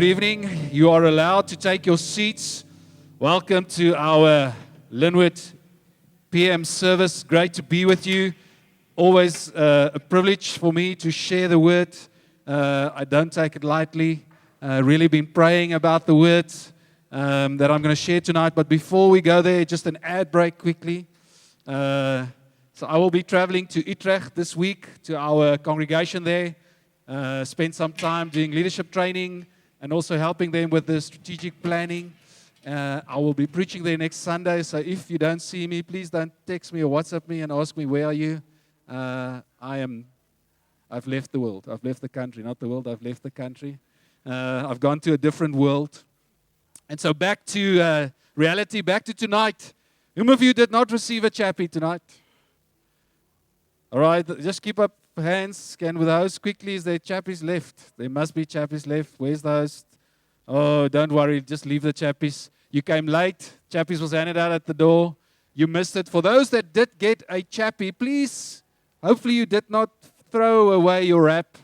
Good evening. You are allowed to take your seats. Welcome to our Linwood PM service. Great to be with you. Always a privilege for me to share the word. I don't take it lightly. Really been praying about the word that I'm going to share tonight. But before we go there, just an ad break quickly. So I will be traveling to Utrecht this week to our congregation there. Spend some time doing leadership training and also helping them with the strategic planning. I will be preaching there next Sunday, so if you don't see me, please don't text me or WhatsApp me and ask me, where are you? I've left the world. I've left the country, not the world, I've left the country. I've gone to a different world. And so back to reality, back to tonight. Whom of you did not receive a chappie tonight? All right, just keep up hands, scan with the host quickly. Is there chappies left? There must be chappies left. Where's the host? Oh, don't worry, just leave the chappies. You came late, chappies was handed out at the door. You missed it. For those that did get a chappie, please, hopefully you did not throw away your wrap,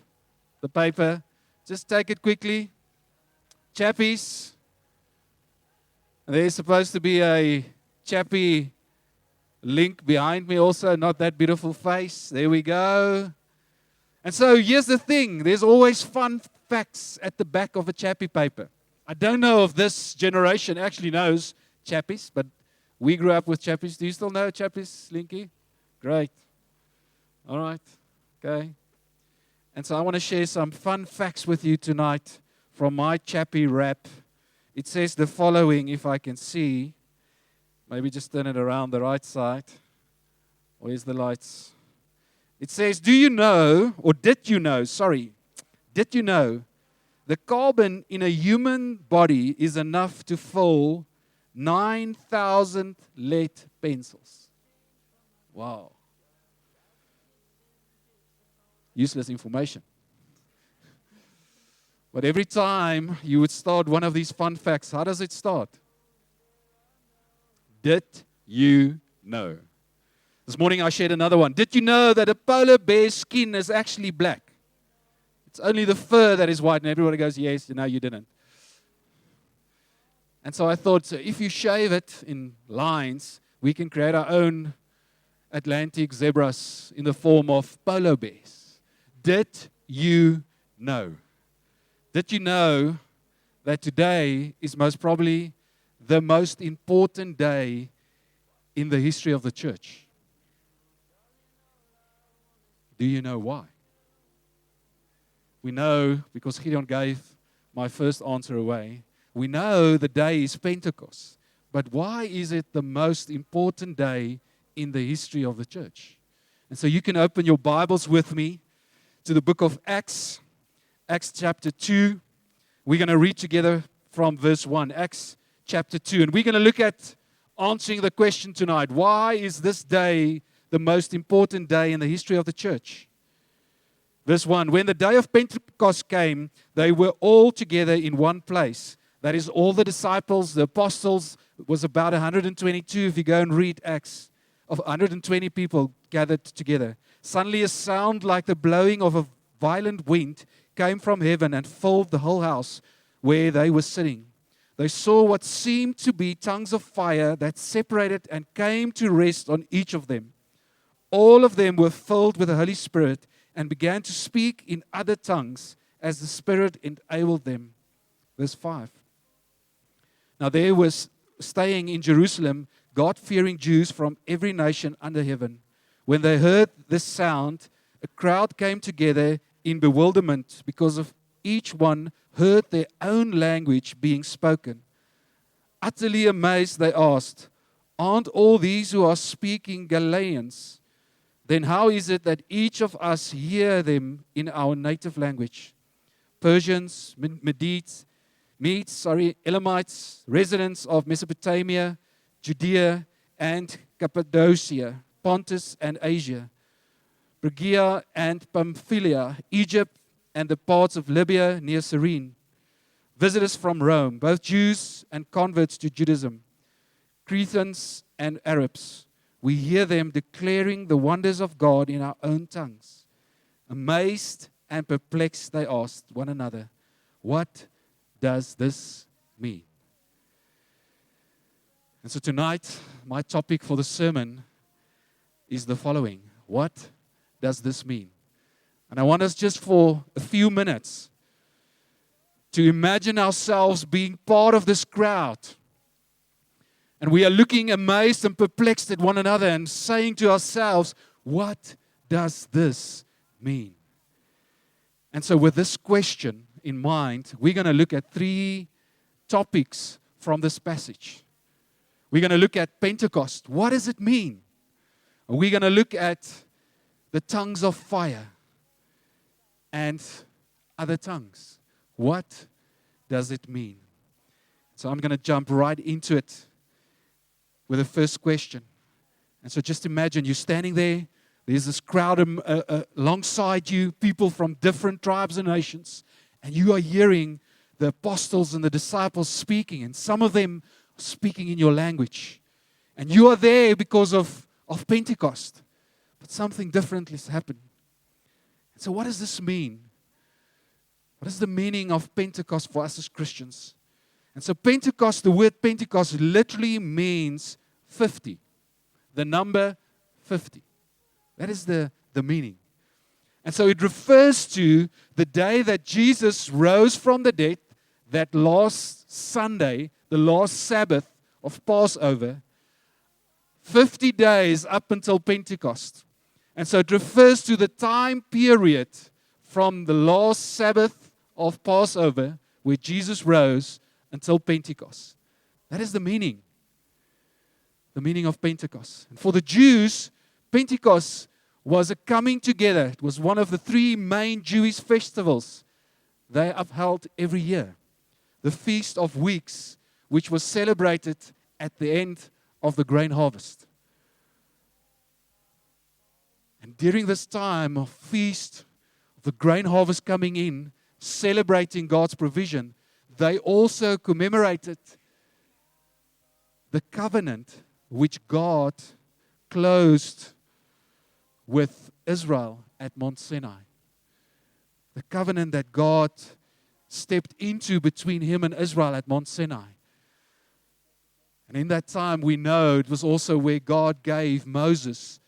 the paper. Just take it quickly. Chappies. There's supposed to be a chappie link behind me also, not that beautiful face. There we go. And so here's the thing. There's always fun facts at the back of a chappie paper. I don't know if this generation actually knows chappies, but we grew up with chappies. Do you still know chappies, Linky? Great. All right. Okay. And so I want to share some fun facts with you tonight from my chappie wrap. It says the following, if I can see. Maybe just turn it around the right side. Where's the lights? It says, did you know the carbon in a human body is enough to fill 9,000 lead pencils? Wow. Useless information. But every time you would start one of these fun facts, how does it start? Did you know? This morning I shared another one. Did you know that a polar bear's skin is actually black? It's only the fur that is white. And everybody goes, yes, no, you didn't. And so I thought, so if you shave it in lines, we can create our own Atlantic zebras in the form of polar bears. Did you know? Did you know that today is most probably the most important day in the history of the church? Do you know why? We know, because Gideon gave my first answer away, we know the day is Pentecost. But why is it the most important day in the history of the church? And so you can open your Bibles with me to the book of Acts, Acts chapter 2. We're going to read together from verse 1, Acts chapter 2. And we're going to look at answering the question tonight, why is this day the most important day in the history of the church? Verse 1, when the day of Pentecost came, they were all together in one place. That is, all the disciples, the apostles, it was about 122, if you go and read Acts, of 120 people gathered together. Suddenly a sound like the blowing of a violent wind came from heaven and filled the whole house where they were sitting. They saw what seemed to be tongues of fire that separated and came to rest on each of them. All of them were filled with the Holy Spirit and began to speak in other tongues as the Spirit enabled them. Verse 5. Now there was staying in Jerusalem God-fearing Jews from every nation under heaven. When they heard this sound, a crowd came together in bewilderment because of each one heard their own language being spoken. Utterly amazed, they asked, aren't all these who are speaking Galileans? Then how is it that each of us hear them in our native language? Persians, Medes, Elamites, residents of Mesopotamia, Judea and Cappadocia, Pontus and Asia, Phrygia and Pamphylia, Egypt and the parts of Libya near Cyrene, visitors from Rome, both Jews and converts to Judaism, Cretans and Arabs. We hear them declaring the wonders of God in our own tongues. Amazed and perplexed, they asked one another, what does this mean? And so tonight, my topic for the sermon is the following. What does this mean? And I want us just for a few minutes to imagine ourselves being part of this crowd. And we are looking amazed and perplexed at one another and saying to ourselves, what does this mean? And so with this question in mind, we're going to look at 3 topics from this passage. We're going to look at Pentecost. What does it mean? We're going to look at the tongues of fire and other tongues. What does it mean? So I'm going to jump right into it with the first question. And so just imagine you're standing there. There's this crowd alongside you, people from different tribes and nations. And you are hearing the apostles and the disciples speaking. And some of them speaking in your language. And you are there because of Pentecost. But something different is happening. So what does this mean? What is the meaning of Pentecost for us as Christians? And so Pentecost, the word Pentecost literally means 50. The number 50. That is the meaning. And so it refers to the day that Jesus rose from the dead, that last Sunday, the last Sabbath of Passover, 50 days up until Pentecost. And so it refers to the time period from the last Sabbath of Passover, where Jesus rose, until Pentecost. That is the meaning of Pentecost. And for the Jews, Pentecost was a coming together. It was one of the 3 main Jewish festivals they upheld every year. The Feast of Weeks, which was celebrated at the end of the grain harvest. And during this time of feast, of the grain harvest coming in, celebrating God's provision, they also commemorated the covenant which God closed with Israel at Mount Sinai. The covenant that God stepped into between him and Israel at Mount Sinai. And in that time, we know it was also where God gave Moses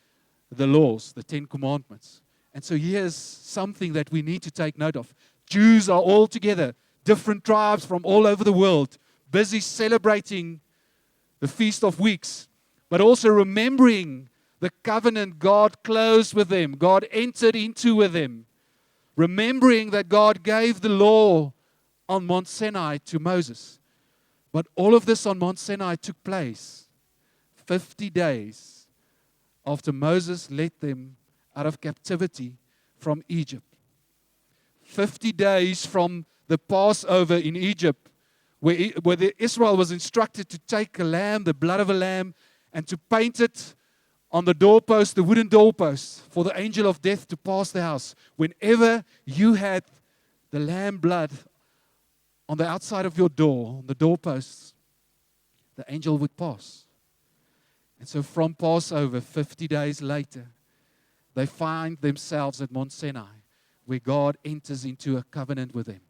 the laws, the 10 commandments. And so here's something that we need to take note of. Jews are all together, different tribes from all over the world, busy celebrating the Feast of Weeks, but also remembering the covenant God closed with them, God entered into with them, remembering that God gave the law on Mount Sinai to Moses. But all of this on Mount Sinai took place 50 days after Moses led them out of captivity from Egypt. 50 days from the Passover in Egypt, where Israel was instructed to take a lamb, the blood of a lamb, and to paint it on the doorpost, the wooden doorpost, for the angel of death to pass the house. Whenever you had the lamb blood on the outside of your door, on the doorposts, the angel would pass. And so from Passover, 50 days later, they find themselves at Mount Sinai, where God enters into a covenant with them.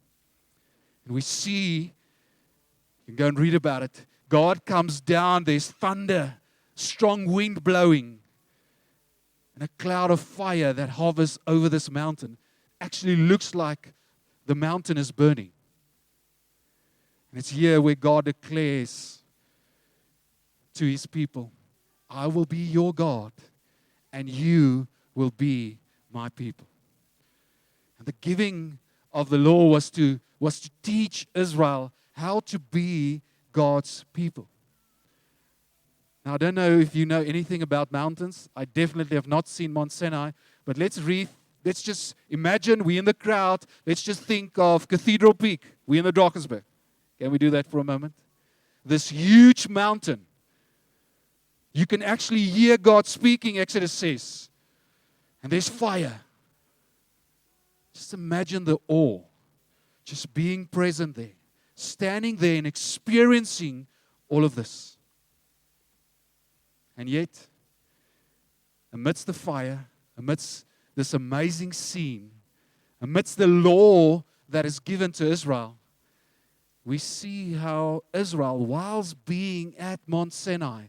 And we see, you can go and read about it, God comes down, there's thunder, strong wind blowing, and a cloud of fire that hovers over this mountain. Actually looks like the mountain is burning. And it's here where God declares to his people, I will be your God, and you will be my people. And the giving of the law was to teach Israel how to be God's people. Now, I don't know if you know anything about mountains. I definitely have not seen Mount Sinai. But let's just imagine we're in the crowd. Let's just think of Cathedral Peak. We're in the Drakensberg. Can we do that for a moment? This huge mountain. You can actually hear God speaking, Exodus says. And there's fire. Just imagine the awe. Just being present there. Standing there and experiencing all of this. And yet, amidst the fire, amidst this amazing scene, amidst the law that is given to Israel, we see how Israel, whilst being at Mount Sinai,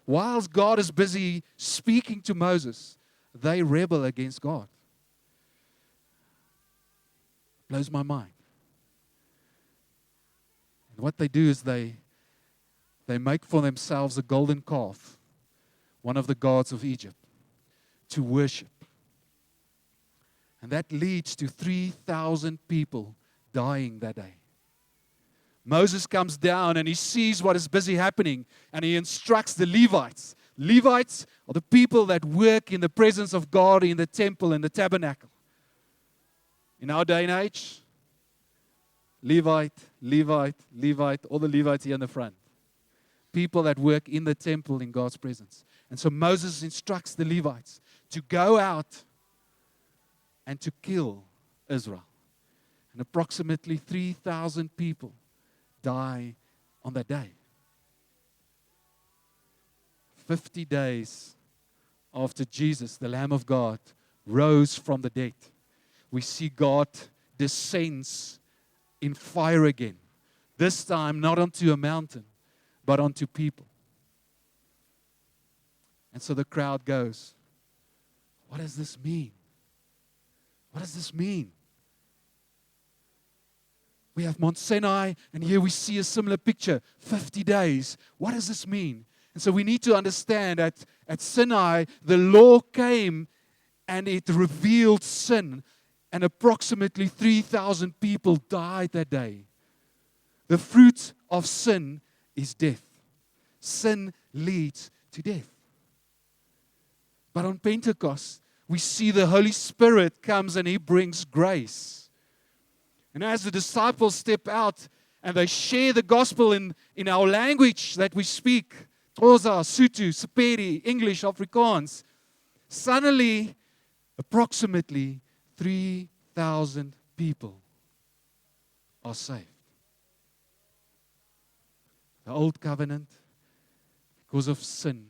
whilst God is busy speaking to Moses, they rebel against God. Blows my mind. And what they do is they make for themselves a golden calf, one of the gods of Egypt, to worship. And that leads to 3,000 people dying that day. Moses comes down and he sees what is busy happening, and he instructs the Levites. Levites are the people that work in the presence of God in the temple and the tabernacle. In our day and age, Levite, all the Levites here in the front. People that work in the temple in God's presence. And so Moses instructs the Levites to go out and to kill Israel. And approximately 3,000 people die on that day. 50 days after Jesus, the Lamb of God, rose from the dead, we see God descends in fire again. This time not onto a mountain, but onto people. And so the crowd goes, what does this mean? What does this mean? We have Mount Sinai, and here we see a similar picture, 50 days. What does this mean? And so we need to understand that at Sinai, the law came and it revealed sin, and approximately 3,000 people died that day. The fruit of sin is death. Sin leads to death. But on Pentecost, we see the Holy Spirit comes and He brings grace. And as the disciples step out and they share the gospel in our language that we speak, Xhosa, Sotho, Sepedi, English, Afrikaans, suddenly, approximately 3,000 people are saved. The old covenant, because of sin,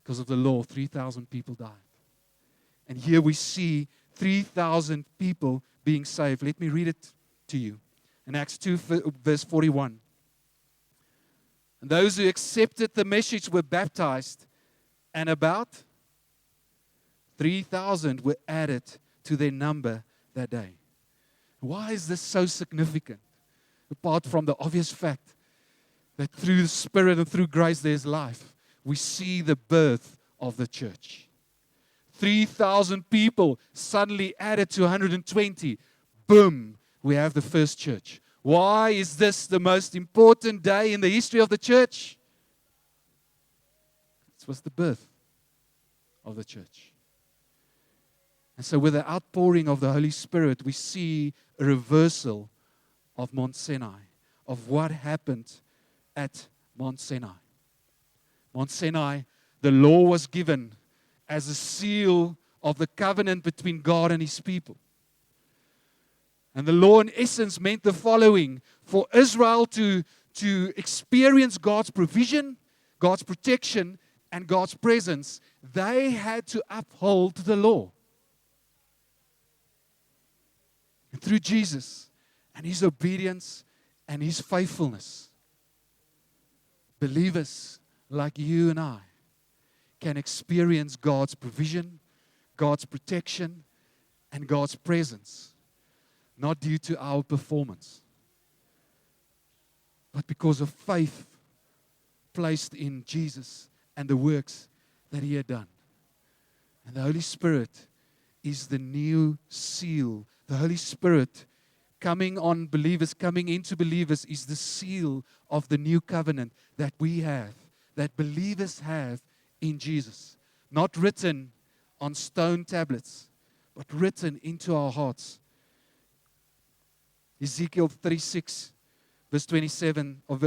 because of the law, 3,000 people died. And here we see 3,000 people being saved. Let me read it to you. In Acts 2, verse 41. And those who accepted the message were baptized, and about 3,000 were added to their number that day. Why is this so significant? Apart from the obvious fact that through the Spirit and through grace there's life, we see the birth of the church. 3,000 people suddenly added to 120. Boom, we have the first church. Why is this the most important day in the history of the church? It was the birth of the church. And so with the outpouring of the Holy Spirit, we see a reversal of Mount Sinai, of what happened at Mount Sinai. Mount Sinai, the law was given as a seal of the covenant between God and His people. And the law, in essence, meant the following: for Israel to experience God's provision, God's protection, and God's presence, they had to uphold the law. And through Jesus and His obedience and His faithfulness, believers like you and I can experience God's provision, God's protection, and God's presence. Not due to our performance, but because of faith placed in Jesus and the works that He had done. And the Holy Spirit is the new seal. The Holy Spirit coming on believers, coming into believers, is the seal of the new covenant that we have, that believers have in Jesus. Not written on stone tablets, but written into our hearts. Ezekiel 36, verse 27, or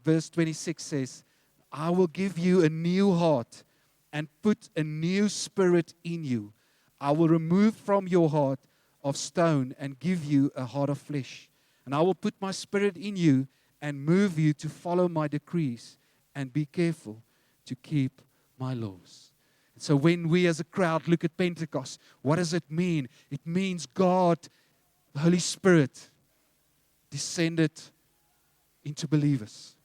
verse 26 says, I will give you a new heart and put a new spirit in you. I will remove from your heart of stone and give you a heart of flesh. And I will put my spirit in you and move you to follow my decrees and be careful to keep my laws. And so when we as a crowd look at Pentecost, what does it mean? It means God, the Holy Spirit, descended into believers.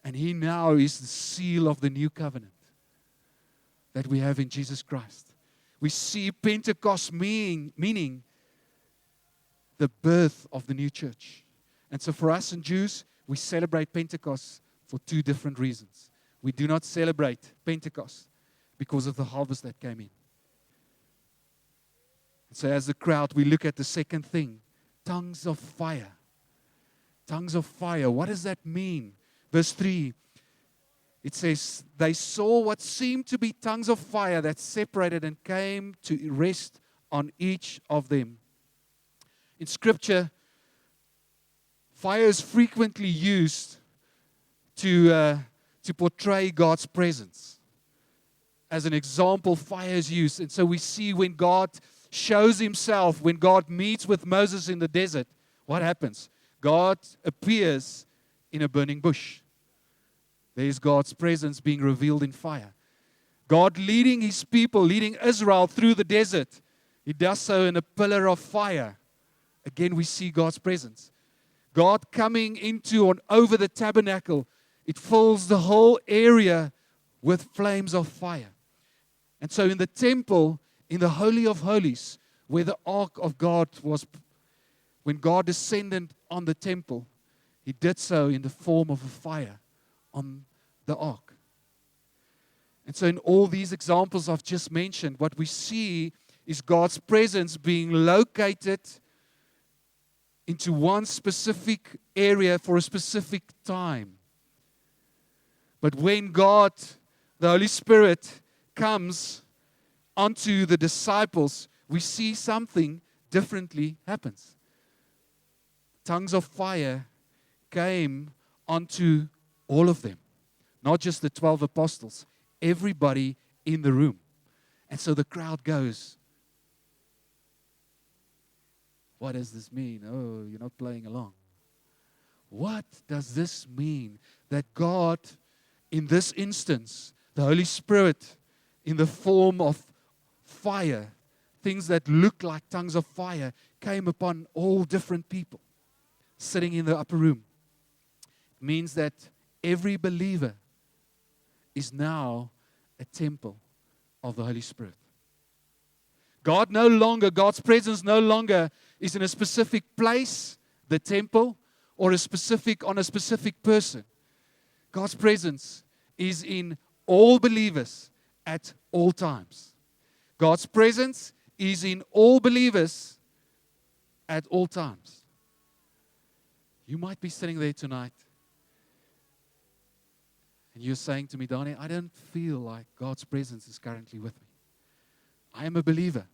And He now is the seal of the new covenant that we have in Jesus Christ. We see Pentecost meaning the birth of the new church. And so for us and Jews, we celebrate Pentecost for two different reasons. We do not celebrate Pentecost because of the harvest that came in. And so as a crowd, we look at the second thing, tongues of fire. Tongues of fire, what does that mean? Verse 3, it says, they saw what seemed to be tongues of fire that separated and came to rest on each of them. In Scripture, fire is frequently used to portray God's presence. As an example, fire is used. And so we see when God shows Himself, when God meets with Moses in the desert, what happens? God appears in a burning bush. There is God's presence being revealed in fire. God leading His people, leading Israel through the desert. He does so in a pillar of fire. Again, we see God's presence. God coming into and over the tabernacle. It fills the whole area with flames of fire. And so in the temple, in the Holy of Holies, where the ark of God was, when God descended on the temple, He did so in the form of a fire on the ark. And so in all these examples I've just mentioned, what we see is God's presence being located into one specific area for a specific time. But when God, the Holy Spirit, comes onto the disciples, we see something differently happens. Tongues of fire came onto all of them. Not just the 12 apostles, everybody in the room. And so the crowd goes, what does this mean? Oh, you're not playing along. What does this mean? That God, in this instance, the Holy Spirit, in the form of fire, things that look like tongues of fire, came upon all different people sitting in the upper room. It means that every believer is now a temple of the Holy Spirit. God's presence no longer is in a specific place, the temple, or on a specific person. God's presence is in all believers at all times. God's presence is in all believers at all times. You might be sitting there tonight and you're saying to me, Donnie, I don't feel like God's presence is currently with me. I am a believer.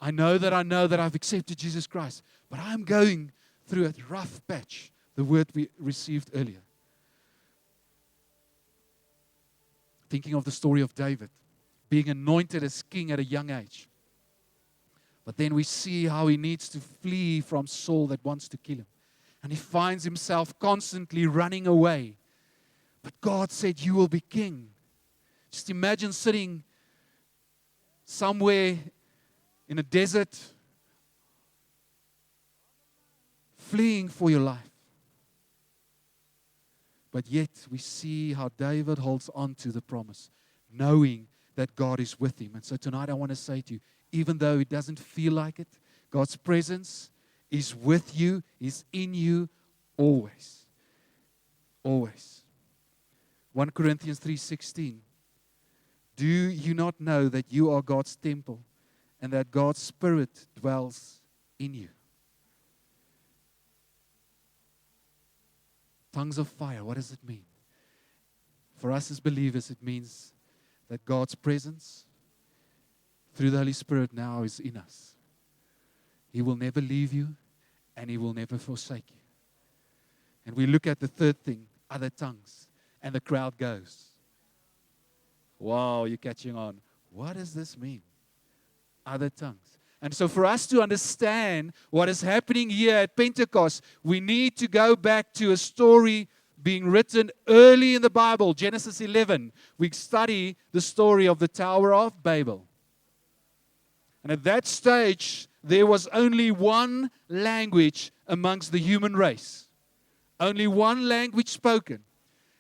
I know that I've accepted Jesus Christ, but I'm going through a rough patch, the word we received earlier. Thinking of the story of David, being anointed as king at a young age. But then we see how he needs to flee from Saul that wants to kill him. And he finds himself constantly running away. But God said, you will be king. Just imagine sitting somewhere in a desert, fleeing for your life. But yet we see how David holds on to the promise, knowing that God is with him. And so tonight I want to say to you, even though it doesn't feel like it, God's presence is with you, is in you always. Always. 1 Corinthians 3:16. Do you not know that you are God's temple and that God's Spirit dwells in you? Tongues of fire, what does it mean? For us as believers, it means that God's presence through the Holy Spirit now is in us. He will never leave you and He will never forsake you. And we look at the third thing, other tongues, and the crowd goes, wow, you're catching on. What does this mean? Other tongues. And so for us to understand what is happening here at Pentecost, we need to go back to a story being written early in the Bible, Genesis 11. We study the story of the Tower of Babel. And at that stage, there was only one language amongst the human race. Only one language spoken.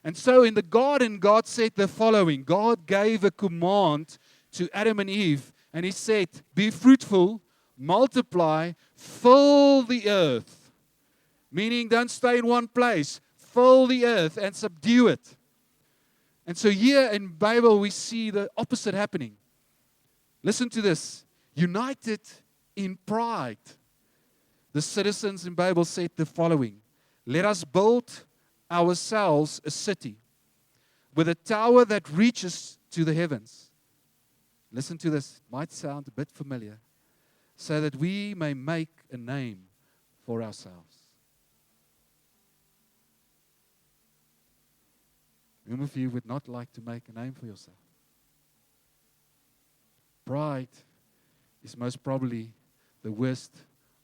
And so in the garden, God said the following. God gave a command to Adam and Eve, and He said, be fruitful, multiply, fill the earth. Meaning, don't stay in one place. Fill the earth and subdue it. And so here in Bible, we see the opposite happening. Listen to this. United in pride. The citizens in Bible said the following. Let us build ourselves a city with a tower that reaches to the heavens. Listen to this. It might sound a bit familiar. So that we may make a name for ourselves. Whom of you would not like to make a name for yourself? Pride is most probably the worst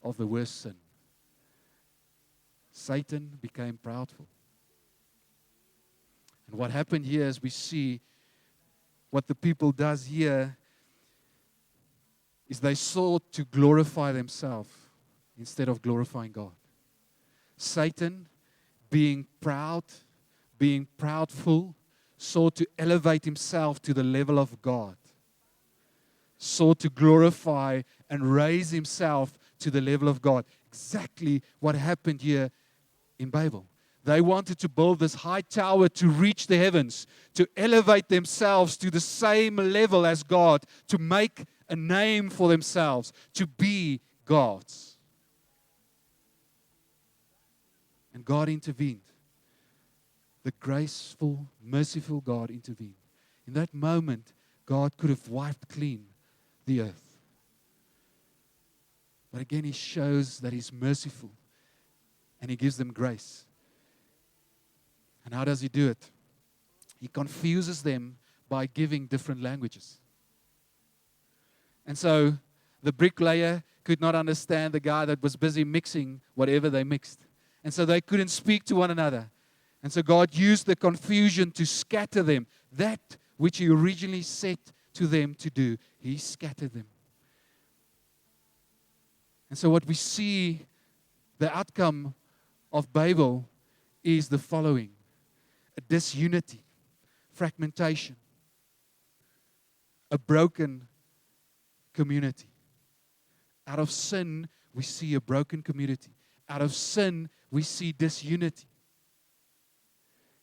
of the worst sin. Satan became proudful. And what happened here is we see what the people does here is they sought to glorify themselves instead of glorifying God. Satan, being proud, being proudful, sought to elevate himself to the level of God. Sought to glorify and raise himself to the level of God. Exactly what happened here in Babel. They wanted to build this high tower to reach the heavens, to elevate themselves to the same level as God, to make a name for themselves, to be gods. And God intervened. The graceful, merciful God intervened. In that moment, God could have wiped clean the earth. But again, He shows that He's merciful and He gives them grace. And how does He do it? He confuses them by giving different languages. And so the bricklayer could not understand the guy that was busy mixing whatever they mixed. And so they couldn't speak to one another. And so God used the confusion to scatter them. That which He originally set to them to do, He scattered them. And so what we see, the outcome of Babel is the following. A disunity, fragmentation, a broken community. Out of sin, we see a broken community. Out of sin, we see disunity.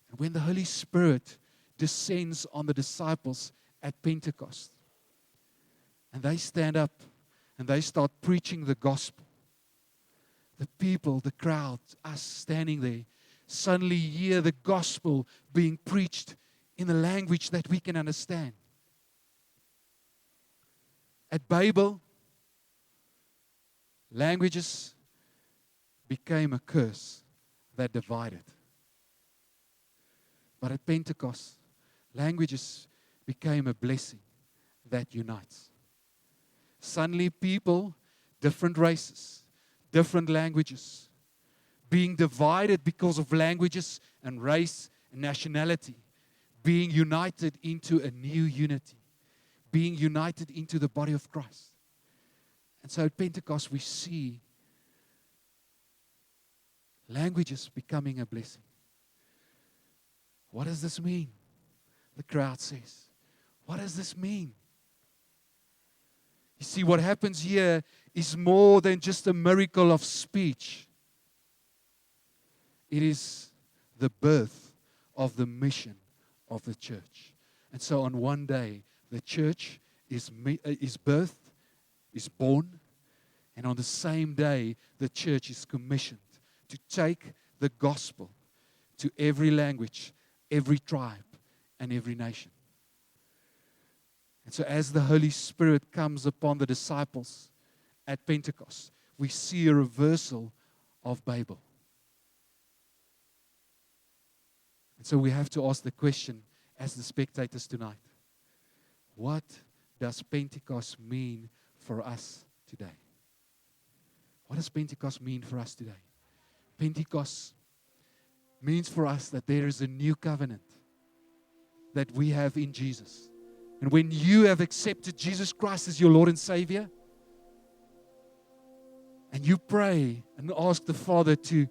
And when the Holy Spirit descends on the disciples at Pentecost, and they stand up and they start preaching the gospel, the people, the crowd, us standing there, suddenly hear the gospel being preached in a language that we can understand. At Babel, languages became a curse that divided. But at Pentecost, languages became a blessing that unites. Suddenly people, different races, different languages, being divided because of languages and race and nationality, being united into a new unity, being united into the body of Christ. And so at Pentecost we see languages becoming a blessing. What does this mean? The crowd says. What does this mean? You see, what happens here is more than just a miracle of speech. It is the birth of the mission of the church. And so on one day, the church is birthed, is born, and on the same day, the church is commissioned to take the gospel to every language, every tribe, and every nation. And so as the Holy Spirit comes upon the disciples at Pentecost, we see a reversal of Babel. And so we have to ask the question as the spectators tonight, what does Pentecost mean for us today? What does Pentecost mean for us today? Pentecost means for us that there is a new covenant that we have in Jesus. And when you have accepted Jesus Christ as your Lord and Savior, and you pray and ask the Father to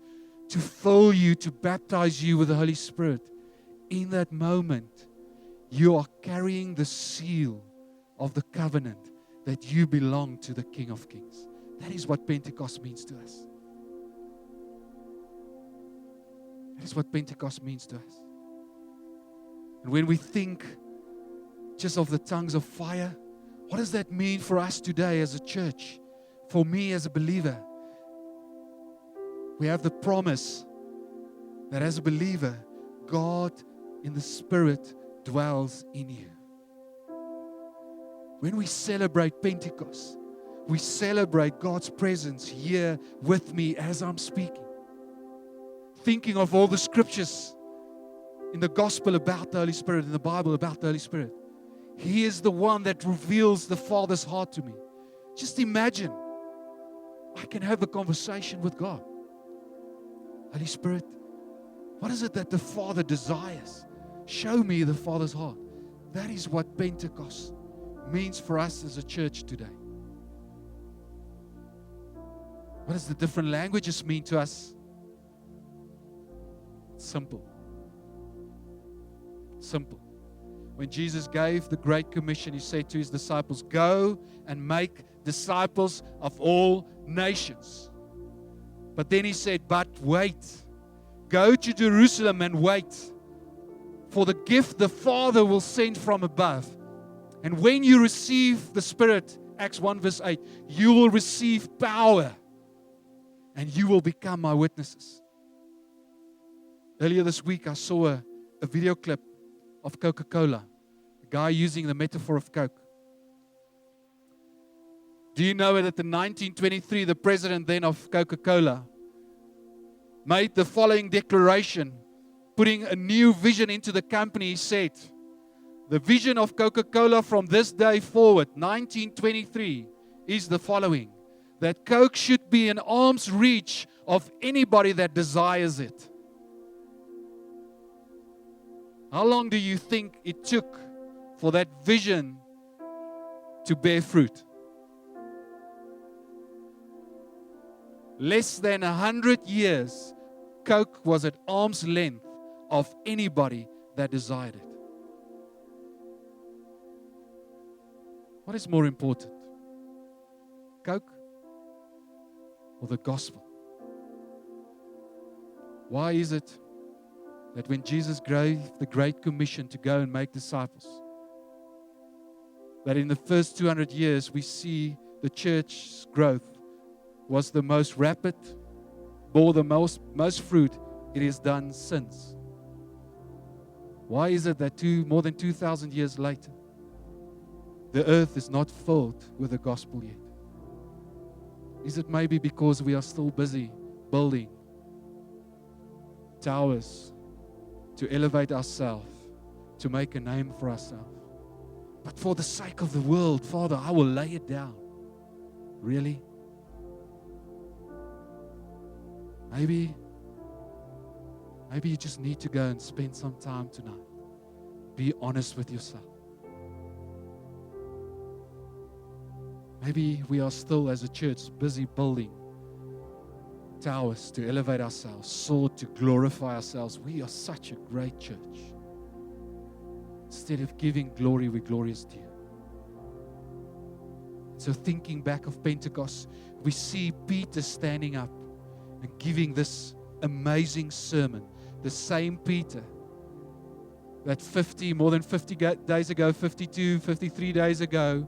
to fill you, to baptize you with the Holy Spirit, in that moment, you are carrying the seal of the covenant that you belong to the King of Kings. That is what Pentecost means to us. That is what Pentecost means to us. And when we think just of the tongues of fire, what does that mean for us today as a church? For me as a believer, we have the promise that as a believer, God in the Spirit dwells in you. When we celebrate Pentecost, we celebrate God's presence here with me as I'm speaking. Thinking of all the scriptures in the gospel about the Holy Spirit, in the Bible about the Holy Spirit. He is the one that reveals the Father's heart to me. Just imagine, I can have a conversation with God. Holy Spirit, what is it that the Father desires? Show me the Father's heart. That is what Pentecost means for us as a church today. What does the different languages mean to us? Simple. Simple. When Jesus gave the Great Commission, He said to His disciples, go and make disciples of all nations. But then He said, but wait. Go to Jerusalem and wait for the gift the Father will send from above. And when you receive the Spirit, Acts 1 verse 8, you will receive power and you will become my witnesses. Earlier this week, I saw a video clip of Coca-Cola, a guy using the metaphor of Coke. Do you know that in 1923, the president then of Coca-Cola made the following declaration, putting a new vision into the company? He said, the vision of Coca-Cola from this day forward, 1923, is the following: that Coke should be in arm's reach of anybody that desires it. How long do you think it took for that vision to bear fruit? Less than 100 years, Coke was at arm's length of anybody that desired it. What is more important? Coke or the gospel? Why is it that when Jesus gave the Great Commission to go and make disciples, that in the first 200 years we see the church's growth was the most rapid, bore the most fruit it has done since? Why is it that more than 2,000 years later, the earth is not filled with the gospel yet? Is it maybe because we are still busy building towers to elevate ourselves, to make a name for ourselves? But for the sake of the world, Father, I will lay it down. Really? Maybe you just need to go and spend some time tonight. Be honest with yourself. Maybe we are still, as a church, busy building towers to elevate ourselves, sought to glorify ourselves. We are such a great church. Instead of giving glory where glory is due. So thinking back of Pentecost, we see Peter standing up and giving this amazing sermon. The same Peter that more than 50 days ago, 52, 53 days ago,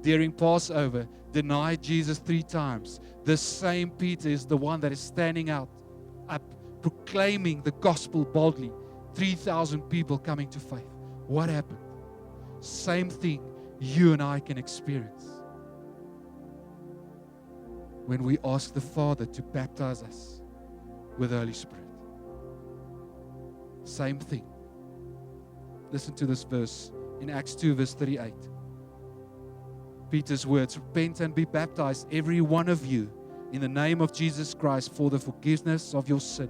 during Passover, denied Jesus 3 times. The same Peter is the one that is standing up, proclaiming the gospel boldly. 3,000 people coming to faith. What happened? Same thing you and I can experience when we ask the Father to baptize us with the Holy Spirit. Same thing. Listen to this verse in Acts 2 verse 38. Peter's words, repent and be baptized, every one of you, in the name of Jesus Christ for the forgiveness of your sin,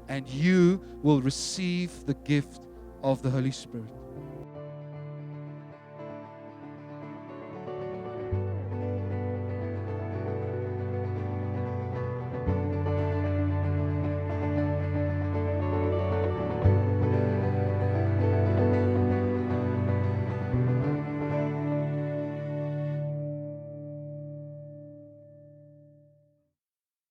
and you will receive the gift of the Holy Spirit.